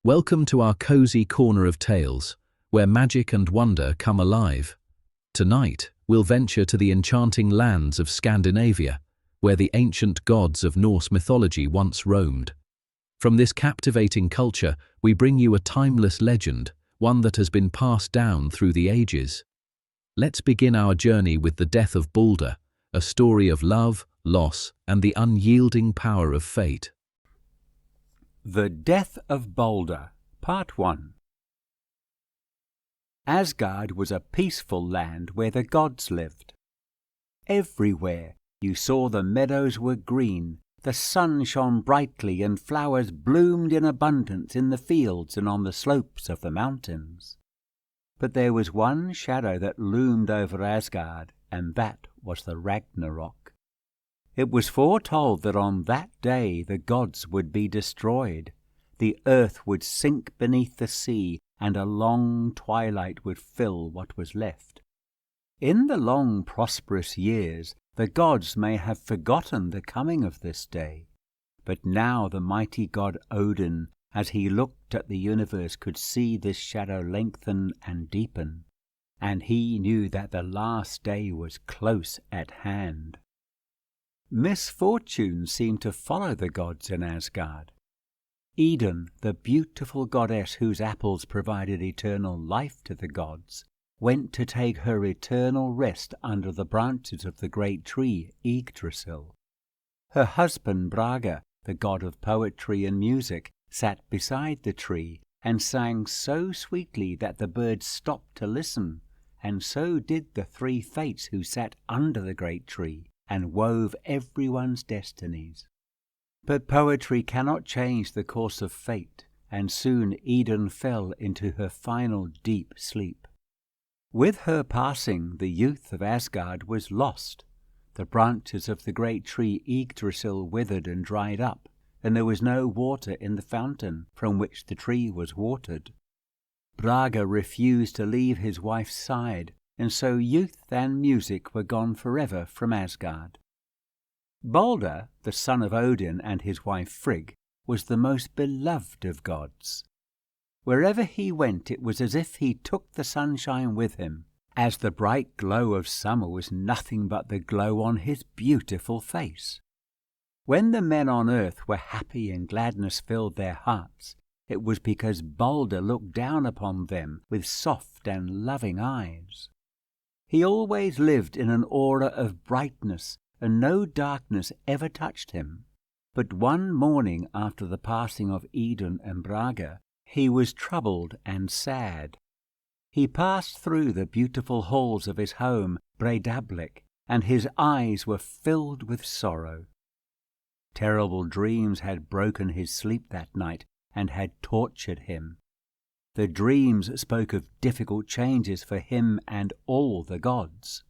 Welcome to our cozy corner of tales, where magic and wonder come alive. Tonight, we'll venture to the enchanting lands of Scandinavia, where the ancient gods of Norse mythology once roamed. From this captivating culture, we bring you a timeless legend, one that has been passed down through the ages. Let's begin our journey with the death of Balder, a story of love, loss, and the unyielding power of fate. The Death of Balder, Part 1. Asgard was a peaceful land where the gods lived. Everywhere you saw the meadows were green, the sun shone brightly, and flowers bloomed in abundance in the fields and on the slopes of the mountains. But there was one shadow that loomed over Asgard, and that was the Ragnarok. It was foretold that on that day the gods would be destroyed, the earth would sink beneath the sea, and a long twilight would fill what was left. In the long prosperous years the gods may have forgotten the coming of this day, but now the mighty god Odin, as he looked at the universe, could see this shadow lengthen and deepen, and he knew that the last day was close at hand. Misfortune seemed to follow the gods in Asgard. Idun, the beautiful goddess whose apples provided eternal life to the gods, went to take her eternal rest under the branches of the great tree Yggdrasil. Her husband Brage, the god of poetry and music, sat beside the tree and sang so sweetly that the birds stopped to listen, and so did the three fates who sat under the great tree and wove everyone's destinies. But poetry cannot change the course of fate, and soon Idun fell into her final deep sleep. With her passing, the youth of Asgard was lost. The branches of the great tree Yggdrasil withered and dried up, and there was no water in the fountain from which the tree was watered. Brage refused to leave his wife's side, and so youth and music were gone forever from Asgard. Balder, the son of Odin and his wife Frigg, was the most beloved of gods. Wherever he went, it was as if he took the sunshine with him, as the bright glow of summer was nothing but the glow on his beautiful face. When the men on earth were happy and gladness filled their hearts, it was because Balder looked down upon them with soft and loving eyes. He always lived in an aura of brightness, and no darkness ever touched him. But one morning after the passing of Idun and Brage, he was troubled and sad. He passed through the beautiful halls of his home, Breidablik, and his eyes were filled with sorrow. Terrible dreams had broken his sleep that night and had tortured him. The dreams spoke of difficult changes for him and all the gods.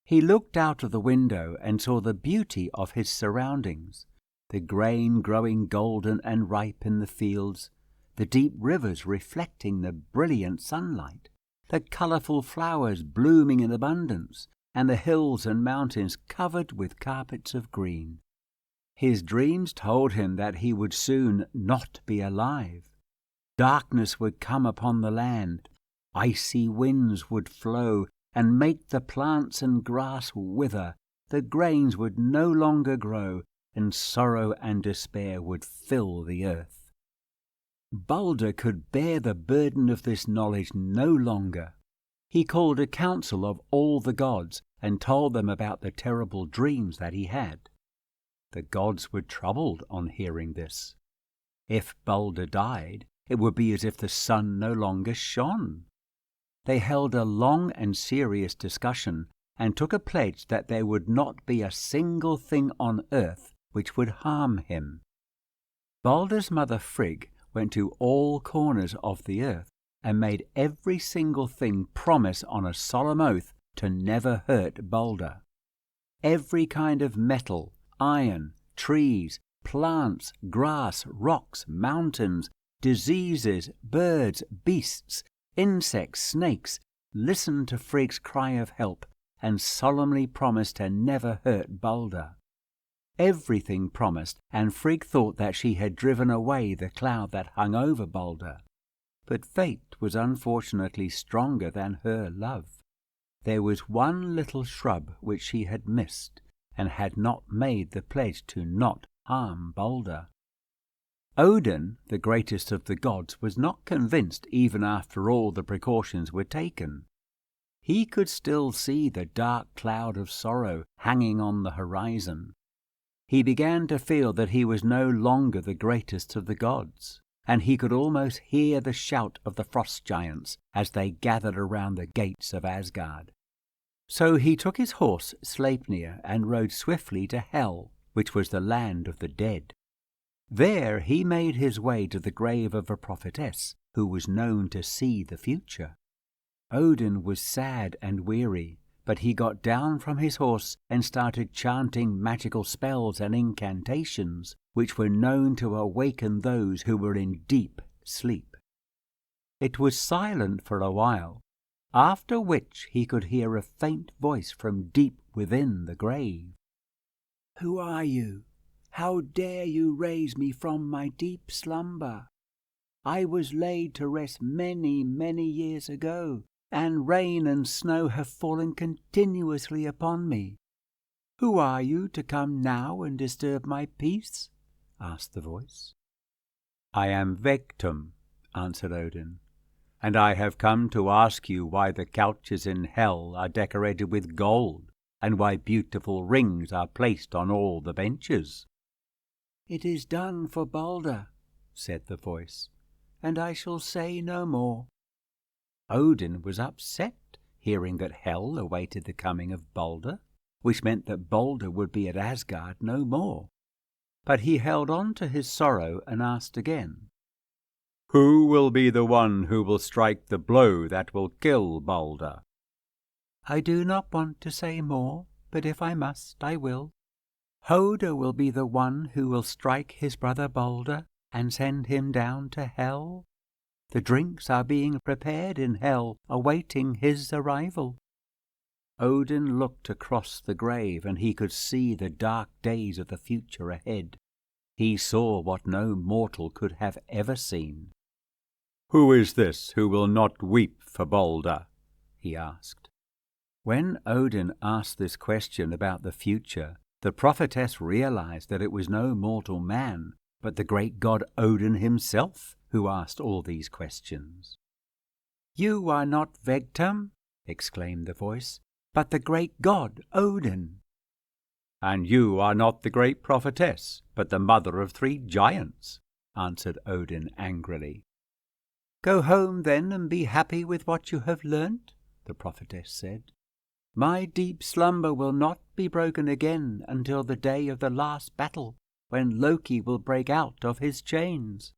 He looked out of the window and saw the beauty of his surroundings, the grain growing golden and ripe in the fields, the deep rivers reflecting the brilliant sunlight, the colourful flowers blooming in abundance, and the hills and mountains covered with carpets of green. His dreams told him that he would soon not be alive. Darkness would come upon the land, icy winds would flow and make the plants and grass wither, the grains would no longer grow, and sorrow and despair would fill the earth. Balder could bear the burden of this knowledge no longer. He called a council of all the gods and told them about the terrible dreams that he had. The gods were troubled on hearing this. If Balder died, it would be as if the sun no longer shone. They held a long and serious discussion and took a pledge that there would not be a single thing on earth which would harm him. Balder's mother Frigg went to all corners of the earth and made every single thing promise on a solemn oath to never hurt Balder. Every kind of metal, iron, trees, plants, grass, rocks, mountains, diseases, birds, beasts, insects, snakes, listened to Frigg's cry of help and solemnly promised to never hurt Balder. everything promised, and Frigg thought that she had driven away the cloud that hung over Balder. But fate was unfortunately stronger than her love. There was one little shrub which she had missed, and had not made the pledge to not harm Balder. Odin, the greatest of the gods, was not convinced even after all the precautions were taken. He could still see the dark cloud of sorrow hanging on the horizon. He began to feel that he was no longer the greatest of the gods, and he could almost hear the shout of the frost giants as they gathered around the gates of Asgard. So he took his horse Sleipnir and rode swiftly to Hel, which was the land of the dead. There he made his way to the grave of a prophetess who was known to see the future. Odin was sad and weary, but he got down from his horse and started chanting magical spells and incantations, which were known to awaken those who were in deep sleep. It was silent for a while, after which he could hear a faint voice from deep within the grave. "Who are you? How dare you raise me from my deep slumber? I was laid to rest many, many years ago, and rain and snow have fallen continuously upon me. Who are you to come now and disturb my peace?" asked the voice. "I am Vegtam," answered Odin, "and I have come to ask you why the couches in Hel are decorated with gold, and why beautiful rings are placed on all the benches." "It is done for Balder," said the voice, "and I shall say no more." Odin was upset, hearing that Hel awaited the coming of Balder, which meant that Balder would be at Asgard no more. But he held on to his sorrow and asked again, "Who will be the one who will strike the blow that will kill Balder?" "I do not want to say more, but if I must, I will. Hoder will be the one who will strike his brother Balder and send him down to Hel. The drinks are being prepared in Hel, awaiting his arrival." Odin looked across the grave, and he could see the dark days of the future ahead. He saw what no mortal could have ever seen. "Who is this who will not weep for Balder?" he asked. When Odin asked this question about the future, the prophetess realized that it was no mortal man, but the great god Odin himself, who asked all these questions. "You are not Vegtam," exclaimed the voice, "but the great god Odin." "And you are not the great prophetess, but the mother of 3 giants," answered Odin angrily. "Go home then and be happy with what you have learnt," the prophetess said. "My deep slumber will not be broken again until the day of the last battle, when Loki will break out of his chains."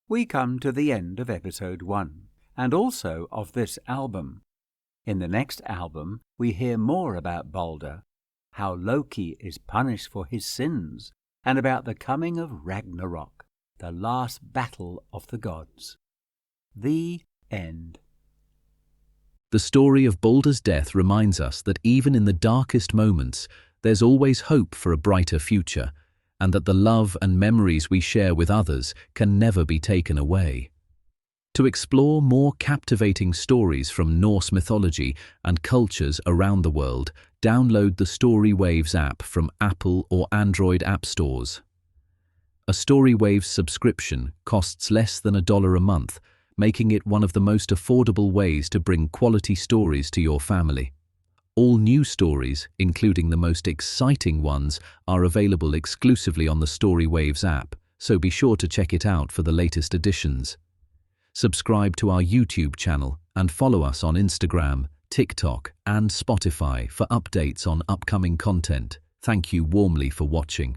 We come to the end of episode 1, and also of this album. In the next album, we hear more about Balder, how Loki is punished for his sins, and about the coming of Ragnarok, the last battle of the gods. The end. The story of Balder's death reminds us that even in the darkest moments, there's always hope for a brighter future, and that the love and memories we share with others can never be taken away. To explore more captivating stories from Norse mythology and cultures around the world, download the StoryWaves app from Apple or Android app stores. A StoryWaves subscription costs less than $1 a month, making it one of the most affordable ways to bring quality stories to your family. All new stories, including the most exciting ones, are available exclusively on the StoryWaves app, so be sure to check it out for the latest editions. Subscribe to our YouTube channel and follow us on Instagram, TikTok, and Spotify for updates on upcoming content. Thank you warmly for watching.